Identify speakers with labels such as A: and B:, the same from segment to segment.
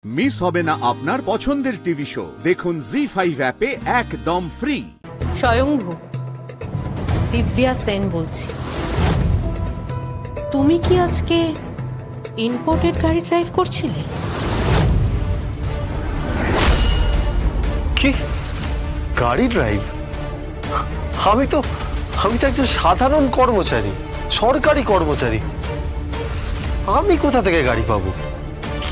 A: Miss হবে না আপনার পছন্দের টিভি শো। দেখুন জি5 অ্যাপে একদম ফ্রি।
B: স্বয়ংভূ, দিব্যা সেন বলছি। তুমি কি আজকে ইম্পোর্টেড গাড়ি ড্রাইভ করছিলে?
C: কি গাড়ি ড্রাইভ? আমি তো একজন সাধারণ কর্মচারী, সরকারি কর্মচারী। আমি কোথা থেকে গাড়ি পাবো?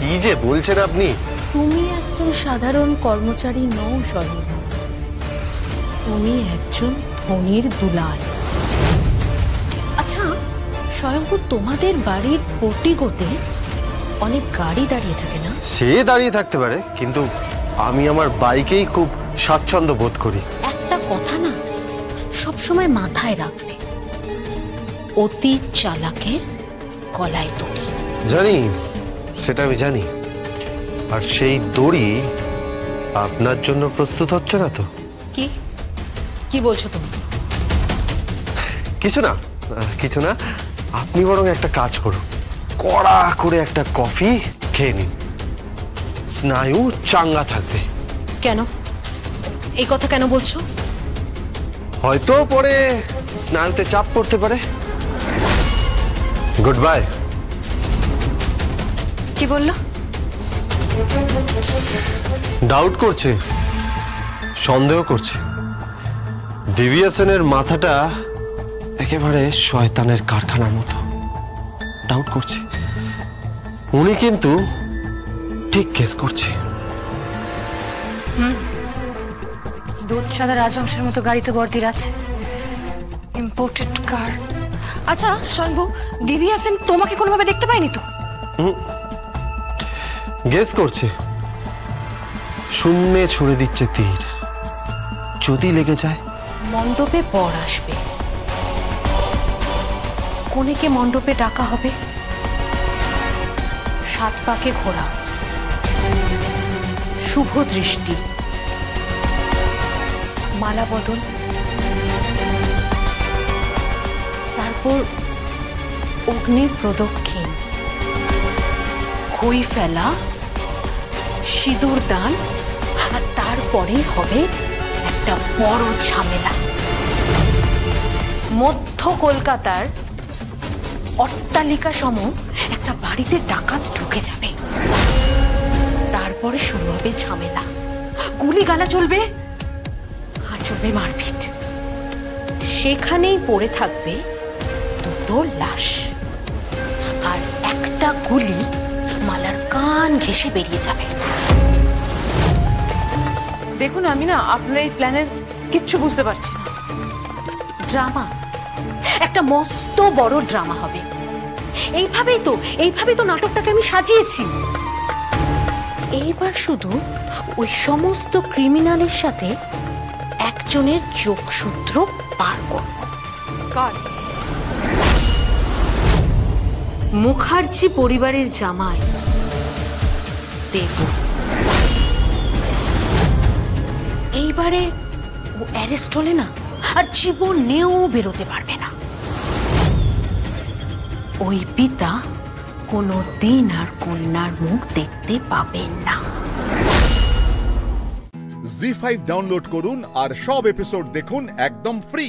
C: কি যে বলছেন আপনি?
B: তুমি একজন সাধারণ কর্মচারী নও স্বয়ংভূ, তুমি একজন ধনীর দুলাল। আচ্ছা স্বয়ংভূ, তোমাদের বাড়ির পোর্টিকোতে অনেক গাড়ি দাঁড়িয়ে থাকে না?
C: সে দাঁড়িয়ে থাকতে পারে, কিন্তু আমি আমার বাইকেই খুব স্বাচ্ছন্দ্য বোধ করি।
B: একটা কথা না সবসময় মাথায় রাখবে, অতি চালাকের গলায় দড়ি।
C: জানি, সেটা আমি জানি। আর সেই দড়ি আপনার জন্য প্রস্তুত হচ্ছে না তো?
B: কি কি বলছো তুমি?
C: কিছু না। আপনি বরং একটা কাজ করুন, কড়া করে একটা কফি খেয়ে নিন, স্নায়ু চাঙ্গা থাকবে।
B: কেন এই কথা কেন বলছো?
C: হয়তো পরে স্নায়ুতে চাপ পড়তে পারে। Good bye.
B: কি বললো?
C: ডাউট করছে, সন্দেহ করছে। দিব্যা সেনের মাথাটা একেবারে শয়তানের কারখানার মতো। ডাউট করছে, উনি কিন্তু ঠিক কেস করছে।
D: দুধ সাদা রাজহংসের মতো গাড়িতে বর্দির আছে, ইম্পোর্টেড কার। আচ্ছা স্বয়ংভূ, দিব্যা সেন তোমাকে কোনোভাবে দেখতে পাইনি তো?
C: গেস করছে, শূন্যে ছুড়ে দিচ্ছে তীর। যদি লেগে যায়?
B: মণ্ডপে বর আসবে, কনেকে মণ্ডপে ডাকা হবে, 7 পাকে ঘোরা, শুভ দৃষ্টি, মালা বদল, তারপর অগ্নি প্রদক্ষিণ, খই ফেলা, সিঁদুর দান, আর তারপরে হবে একটা বড় ঝামেলা। মধ্য কলকাতার অট্টালিকা সম একটা বাড়িতে ডাকাত ঢুকে যাবে। তারপরে শুরু হবে ঝামেলা, গুলিগালা চলবে আর চলবে মারপিট। সেখানেই পড়ে থাকবে 2টো লাশ, আর একটা গুলি মালার কান ঘেঁষে বেরিয়ে যাবে।
D: দেখুন, আমি না আপনার এই প্ল্যানের কিচ্ছু বুঝতে পারছি না।
B: ড্রামা, একটা মস্ত বড় ড্রামা হবে। এইভাবেই তো নাটকটাকে আমি সাজিয়েছি। এইবার শুধু ওই সমস্ত ক্রিমিনালের সাথে একজনের যোগসূত্র পার করব।
D: কার?
B: মুখার্জি পরিবারের জামাই দেবু। এইবারে ও অ্যারেস্ট হলে না আর জীবনেও বেরোতে পারবে না। ওই পিতা কোনো দিন আর কন্যার মুখ দেখতে পাবেন না।
A: জি5 ডাউনলোড করুন আর সব এপিসোড দেখুন একদম ফ্রি।